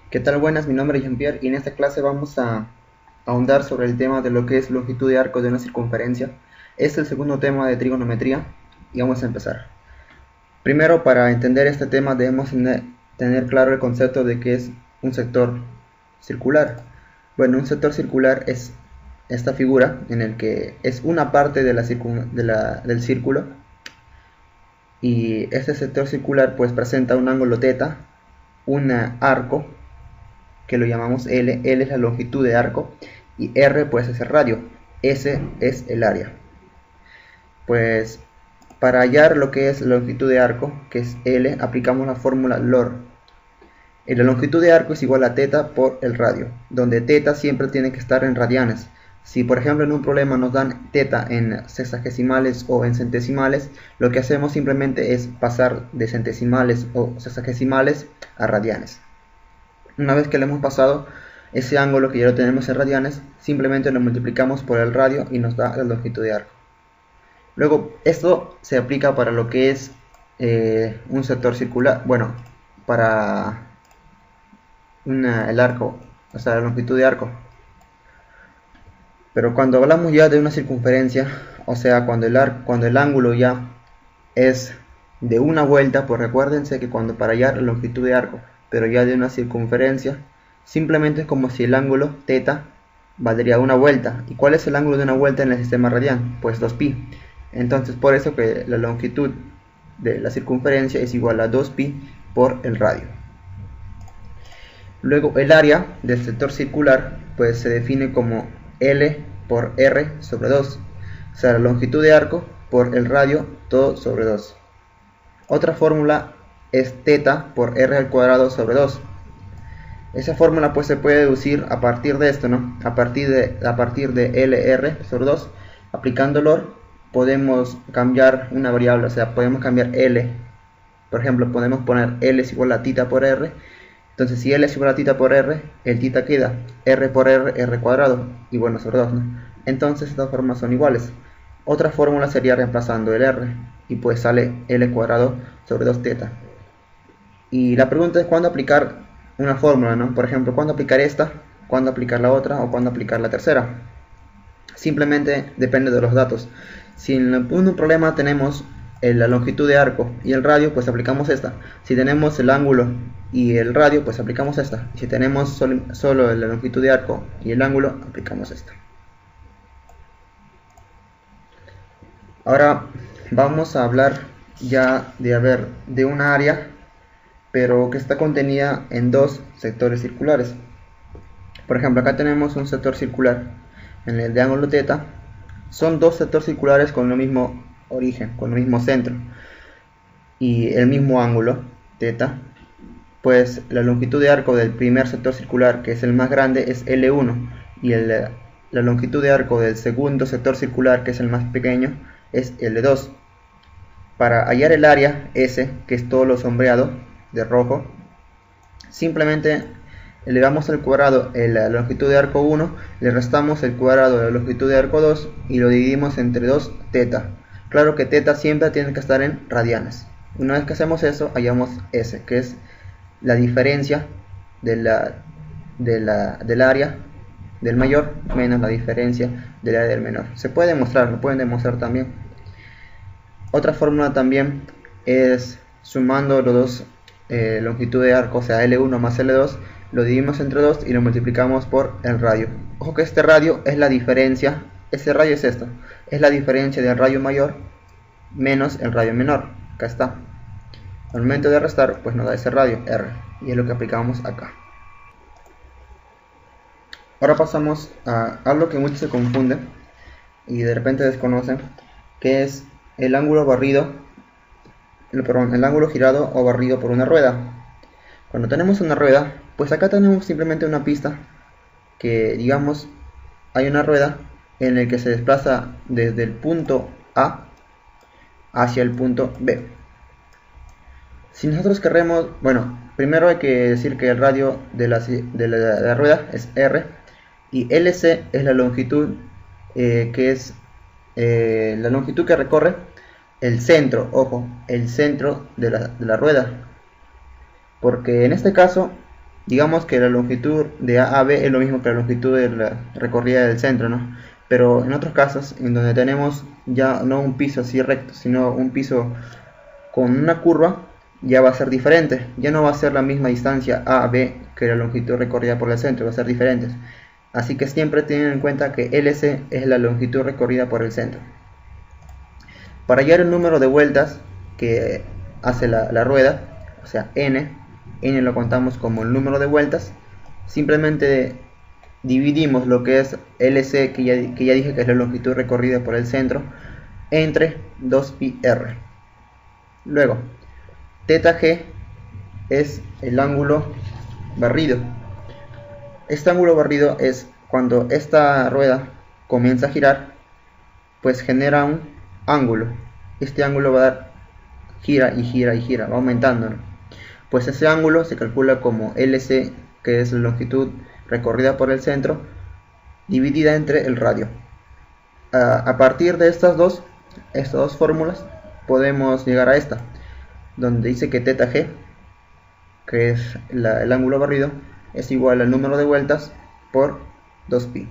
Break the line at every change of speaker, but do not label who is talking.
¿Qué tal? Buenas, mi nombre es Jean-Pierre y en esta clase vamos a ahondar sobre el tema de lo que es longitud de arco de una circunferencia. Este es el segundo tema de trigonometría y vamos a empezar. Primero, para entender este tema debemos tener claro el concepto de qué es un sector circular. Bueno, un sector circular es esta figura en el que es una parte de del círculo, y este sector circular pues presenta un ángulo θ, un arco que lo llamamos L. L es la longitud de arco y R pues es el radio, S es el área. Pues para hallar lo que es la longitud de arco, que es L, aplicamos la fórmula LOR. Y la longitud de arco es igual a θ por el radio, donde θ siempre tiene que estar en radianes. Si por ejemplo en un problema nos dan θ en sexagesimales o en centesimales, lo que hacemos simplemente es pasar de centesimales o sexagesimales a radianes. Una vez que le hemos pasado ese ángulo que ya lo tenemos en radianes, simplemente lo multiplicamos por el radio y nos da la longitud de arco. Luego, esto se aplica para lo que es un sector circular, bueno, para el arco, o sea, la longitud de arco. Pero cuando hablamos ya de una circunferencia, o sea, cuando el ángulo ya es de una vuelta, pues recuérdense que cuando para hallar la longitud de arco, pero ya de una circunferencia, simplemente es como si el ángulo θ valdría una vuelta. ¿Y cuál es el ángulo de una vuelta en el sistema radial? Pues 2pi. Entonces por eso que la longitud de la circunferencia es igual a 2pi por el radio. Luego el área del sector circular pues se define como L por R sobre 2. O sea, la longitud de arco por el radio todo sobre 2. Otra fórmula es θ por r al cuadrado sobre 2. Esa fórmula pues se puede deducir a partir de esto, ¿no? A partir de LR sobre 2, aplicándolo podemos cambiar una variable, o sea, podemos cambiar L. Por ejemplo, podemos poner L es igual a θ por R. Entonces, si L es igual a θ por R, el θ queda R por R, R cuadrado, y bueno, sobre 2, ¿no? Entonces, estas fórmulas son iguales. Otra fórmula sería reemplazando el R, y pues sale L cuadrado sobre 2θ. Y la pregunta es cuándo aplicar una fórmula, ¿no? Por ejemplo, cuándo aplicar esta, cuándo aplicar la otra o cuándo aplicar la tercera. Simplemente depende de los datos. Si en un problema tenemos la longitud de arco y el radio, pues aplicamos esta. Si tenemos el ángulo y el radio, pues aplicamos esta. Si tenemos solo la longitud de arco y el ángulo, aplicamos esta. Ahora vamos a hablar ya de una área, pero que está contenida en dos sectores circulares. Por ejemplo, acá tenemos un sector circular en el de ángulo θ. Son dos sectores circulares con el mismo origen, con el mismo centro y el mismo ángulo θ. Pues la longitud de arco del primer sector circular, que es el más grande, es L1, y la longitud de arco del segundo sector circular, que es el más pequeño, es L2. Para hallar el área S, que es todo lo sombreado de rojo, simplemente elevamos al cuadrado la longitud de arco 1, le restamos el cuadrado de la longitud de arco 2 y lo dividimos entre 2θ. Claro que θ siempre tiene que estar en radianes. Una vez que hacemos eso, hallamos S, que es la diferencia del área del mayor menos la diferencia del área del menor. Se puede demostrar, lo pueden demostrar también. Otra fórmula también es sumando los dos longitudes de arco, o sea L1 más L2, lo dividimos entre 2 y lo multiplicamos por el radio. Ojo que este radio es la diferencia, ese radio es esto, es la diferencia del radio mayor menos el radio menor. Acá está. Al momento de restar, pues nos da ese radio R, y es lo que aplicamos acá. Ahora pasamos a algo que muchos se confunden y de repente desconocen, que es el ángulo barrido, el ángulo girado o barrido por una rueda. Cuando tenemos una rueda, pues acá tenemos simplemente una pista que, digamos, hay una rueda en el que se desplaza desde el punto A hacia el punto B. Si nosotros queremos, bueno, primero hay que decir que el radio de la rueda es R y LC es la longitud que es la longitud que recorre el centro, ojo, el centro de la rueda, porque en este caso Digamos que la longitud de A a B es lo mismo que la longitud de la recorrida del centro, ¿no? Pero en otros casos, en donde tenemos ya no un piso así recto, sino un piso con una curva, ya va a ser diferente. Ya no va a ser la misma distancia A a B que la longitud recorrida por el centro, va a ser diferentes. Así que siempre tienen en cuenta que LC es la longitud recorrida por el centro. Para hallar el número de vueltas que hace la rueda, o sea n lo contamos como el número de vueltas, simplemente dividimos lo que es LC, que ya dije que es la longitud recorrida por el centro, entre 2πr. Luego, θg es el ángulo barrido. Este ángulo barrido es cuando esta rueda comienza a girar, pues genera un ángulo. Este ángulo va a dar gira y gira y gira, va aumentando, ¿no? Pues ese ángulo se calcula como LC, que es la longitud recorrida por el centro, dividida entre el radio. A partir de estas dos fórmulas podemos llegar a esta, donde dice que θg, que es el ángulo barrido, es igual al número de vueltas por 2π.